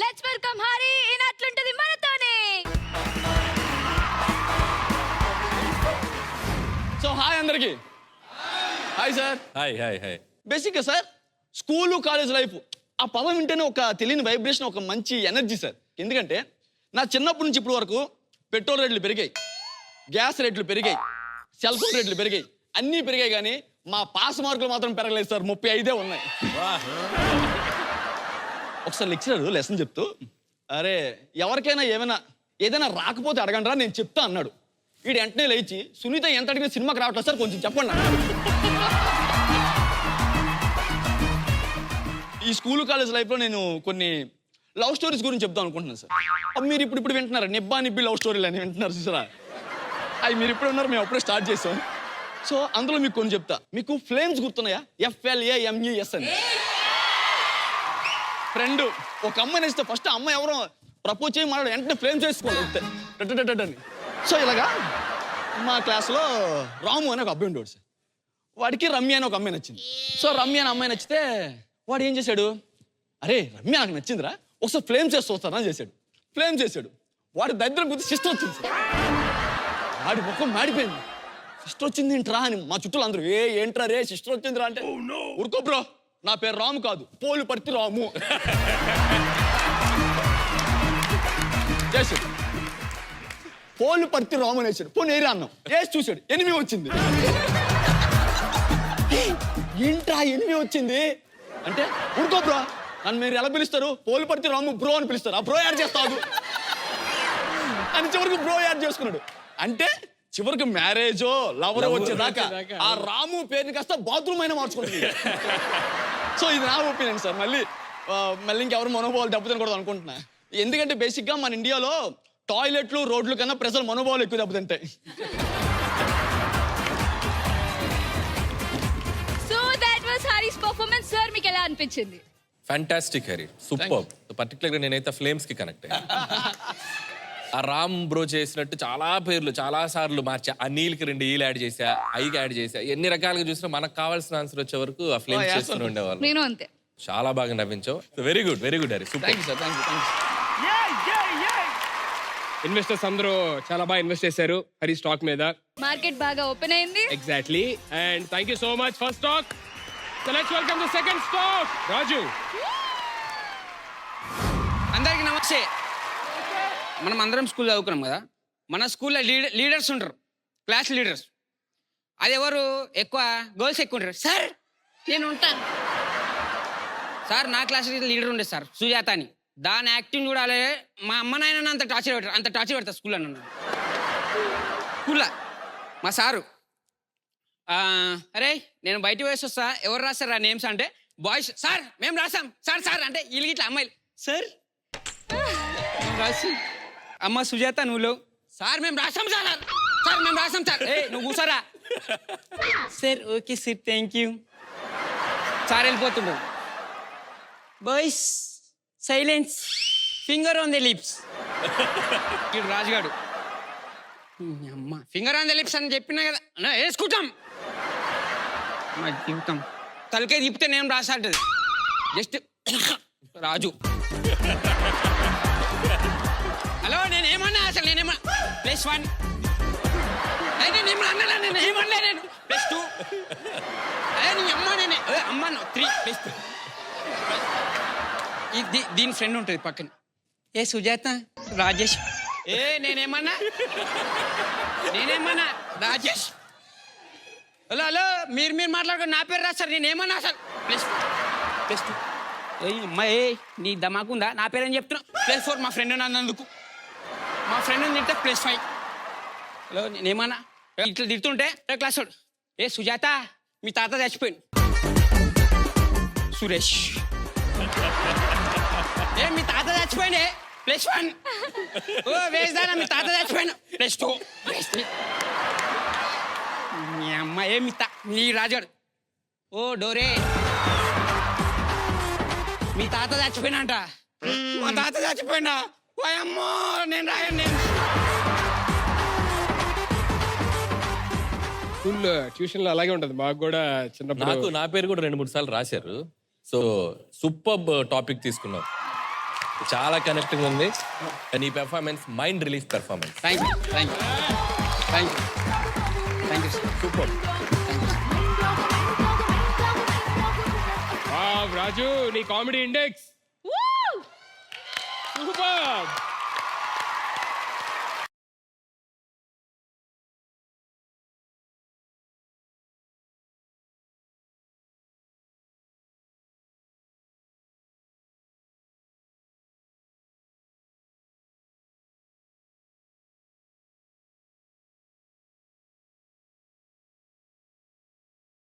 Let's welcome Hari in అట్లుంటది మనతోనే. So hi అందరికి. Hi sir. Hi hi hi. బేసిక్గా సార్ స్కూలు కాలేజ్ లైఫ్ ఆ పదం వింటేనే ఒక తెలియని వైబ్రేషన్, ఒక మంచి ఎనర్జీ సార్. ఎందుకంటే నా చిన్నప్పటి నుంచి ఇప్పటి వరకు పెట్రోల్ రేట్లు పెరిగాయి, గ్యాస్ రేట్లు పెరిగాయి, సెల్ ఫోన్ రేట్లు పెరిగాయి, అన్నీ పెరిగాయి. కానీ మా పాస్ మార్కులు మాత్రం పెరగలేదు సార్, 35 ఉన్నాయి. ఒకసారి లెక్చరర్ లెసన్ చెప్తూ, అరే ఎవరికైనా ఏదైనా రాకపోతే అడగండి రా, నేను చెప్తా అన్నాడు. వీడు వెంటనే లేచి, సునీత ఎంత అడిగిన సినిమాకి రావట్లేదు సార్, కొంచెం చెప్పండి అన్నాడు. ఈ స్కూల్ కాలేజ్ లైఫ్లో నేను కొన్ని లవ్ స్టోరీస్ గురించి చెప్తాను అనుకుంటున్నాను సార్. మీరు ఇప్పుడు వింటున్నారు, నిబ్బా నిబ్బి లవ్ స్టోరీలు అని వింటున్నారు చూసారా? అవి మీరు ఇప్పుడు ఉన్నారు, మేము అప్పుడే స్టార్ట్ చేసాం. సో అందులో మీకు కొన్ని చెప్తా. మీకు ఫ్లేమ్స్ గుర్తున్నాయా? FLAMES అని. ఫ్రెండ్ ఒక అమ్మాయి నచ్చితే ఫస్ట్ అమ్మాయి ఎవరో ప్రపోజ్ చేయి మాట్లాడు, వెంటనే ఫ్లేమ్ చేసుకోవాలి అని. సో ఇలాగా మా క్లాస్లో రాము అనే ఒక అబ్బాయి ఉండేవాడు సార్. వాడికి రమ్య అని ఒక అమ్మాయి నచ్చింది. సో రమ్య అనే అమ్మాయి నచ్చితే వాడు ఏం చేశాడు, అరే రమ్య నాకు నచ్చిందిరా, ఒకసారి ఫ్లేమ్ చేస్తూ వస్తానని చేశాడు. ఫ్లేమ్ చేశాడు. వాడి దరిద్రం గురించి సిస్టర్ వచ్చింది సార్. వాడి ముఖం మాడిపోయింది. సిస్టర్ వచ్చింది ఏంట్రా అని మా చుట్టూ అందరూ, ఏంట్రా రే సిస్టర్ వచ్చిందిరా అంటే, ఉరుకో బ్రో, నా పేరు రాము కాదు, పోలుపర్తి రాము చేశాడు. పోలుపర్తి రాము అని వేసాడు. పోనీ ఏరియా అన్నాం, వేసి చూశాడు, 8 వచ్చింది. ఏంట్రా 8 వచ్చింది అంటే, ఉరుకో బ్రో, నన్ను మీరు ఎలా పిలుస్తారు, పోలుపర్తి రాము బ్రో అని పిలుస్తారు, ఆ బ్రో యాడ్ చేస్తావు అని చివరికి బ్రో యాడ్ చేసుకున్నాడు. అంటే చివరికి మ్యారేజో లవరో వచ్చేదాకా ఆ రాము పేరుని కాస్త బాత్రూమ్ అయినా మార్చుకుంటుంది. సో ఇది నా ఒపీనియన్ సార్. మళ్ళీ ఇంకెవరు మనోభావాలు దెబ్బతినకూడదు అనుకుంటున్నా. ఎందుకంటే బేసిక్గా మన ఇండియాలో టాయిలెట్లు రోడ్లు కన్నా ప్రజల మనోభావాలు ఎక్కువ దెబ్బతింటాయి. So that was Hari's performance. Sir మీకు ఎలా అనిపించింది? Fantastic Hari, super. పర్టికులర్గా నేనైతే ఫ్లేమ్స్ కి కనెక్ట్ అయ్యా. ఆ రామ్ బ్రో చేసినట్టు చాలా పేర్లు చాలా సార్లు మార్చా. అనిల్కి 2 ఈలు యాడ్ చేశా, ఐకి యాడ్ చేశా. ఎన్ని రకాలుగా చూసినా మనకు కావాల్సిన ఆన్సర్ వచ్చే వరకు ఆ ఫ్లేమ్స్ చేస్తూనే ఉండేవాళ్ళు. నేను అంతే. చాలా బాగా నవ్వించావు. Very good Hari, super. Thank you sir. Thank you. Investors అందరూ చాలా బాగా ఇన్వెస్ట్ చేశారు హరి స్టాక్ మీద. మార్కెట్ బాగా ఓపెన్ అయింది. Exactly. And thank you so much for stock. So let's welcome the second stock, Raju. అందరికీ నమస్తే. మనం అందరం స్కూల్ చదువుకున్నాం కదా. మన స్కూల్లో లీడర్స్ ఉంటారు, క్లాస్ లీడర్స్. అది ఎవరు ఎక్కువ? గర్ల్స్ ఎక్కువ ఉంటారు. సార్ నేను ఉంటాను సార్. నా క్లాస్ లీడర్ ఉండే సార్, సుజాత అని. దాని యాక్టింగ్ చూడాలి. మా అమ్మ నాయన అంత టార్చర్ పెడతారు స్కూల్లో. నన్ను స్కూల్లో మా సారు, అరే నేను బయట వేసి వస్తా, ఎవరు రాస్తారు ఆ నేమ్స్ అంటే, బాయ్స్ సార్ మేము రాసాం సార్ అంటే, వీళ్ళకి ఇట్లా అమ్మాయిలు సార్ రాసి, అమ్మ సుజాత నువ్వు సార్ మేము రాసాం సార్ నువ్వు కూసారా sir. Okay sir, thank you sir. వెళ్ళిపోతుండ్రు. Boys silence, finger on the lips. ఇడు రాజుగాడు, అమ్మ ఫింగర్ ఆన్ ది లిప్స్ అని చెప్పినా కదా, వేసుకుంటాం. మా జీవితం తలకే తిప్పితే నేను రాసాంటది. జస్ట్ రాజు. హలో నేనేమన్నా అసలు +1 నేనేమన్నా నేను +2 అదే నీ అమ్మ నేనే అమ్మ 3 +3. దీని ఫ్రెండ్ ఉంటుంది పక్కన, ఏ సుజాత రాజేష్. నేనేమన్నా రాజేష్. హలో మీరు మాట్లాడుకో, నా పేరు రాస్తారు. నేనేమన్నా అసలు +2. అమ్మాయి నీ దమాకుందా? నా పేరు ఏం చెప్తున్నా? +4. మా ఫ్రెండ్ అన్నందుకు మా ఫ్రెండ్ తింటే +5. హలో నేనేమన్నా ఇట్లా తిడుతుంటే క్లాస్ వాడు, ఏ సుజాత మీ తాత చచ్చిపోయింది. సురేష్, మీ తాత చచ్చిపోయింది +1. ఓ వేసానా మీ తాత చచ్చిపోయినా +2. మీ అమ్మ నీ రాజాడు, ఓ డోరే మీ తాత చచ్చిపోయినా అంట. మా తాత చచ్చిపోయినా, అమ్మో నేను రాయండి. స్కూల్ ట్యూషన్ లో అలాగే ఉంటది. మాకు కూడా చిన్నప్పుడు నా పేరు కూడా 2-3 సార్లు రాశారు. సో సూపర్ టాపిక్ తీసుకున్నావు, చాలా కనెక్టింగ్ ఉంది. అండ్ ఈ performance mind relief performance. Thank you thank you thank you thank you sir. Super. Raju నీ కామెడీ ఇండెక్స్ సూపర్.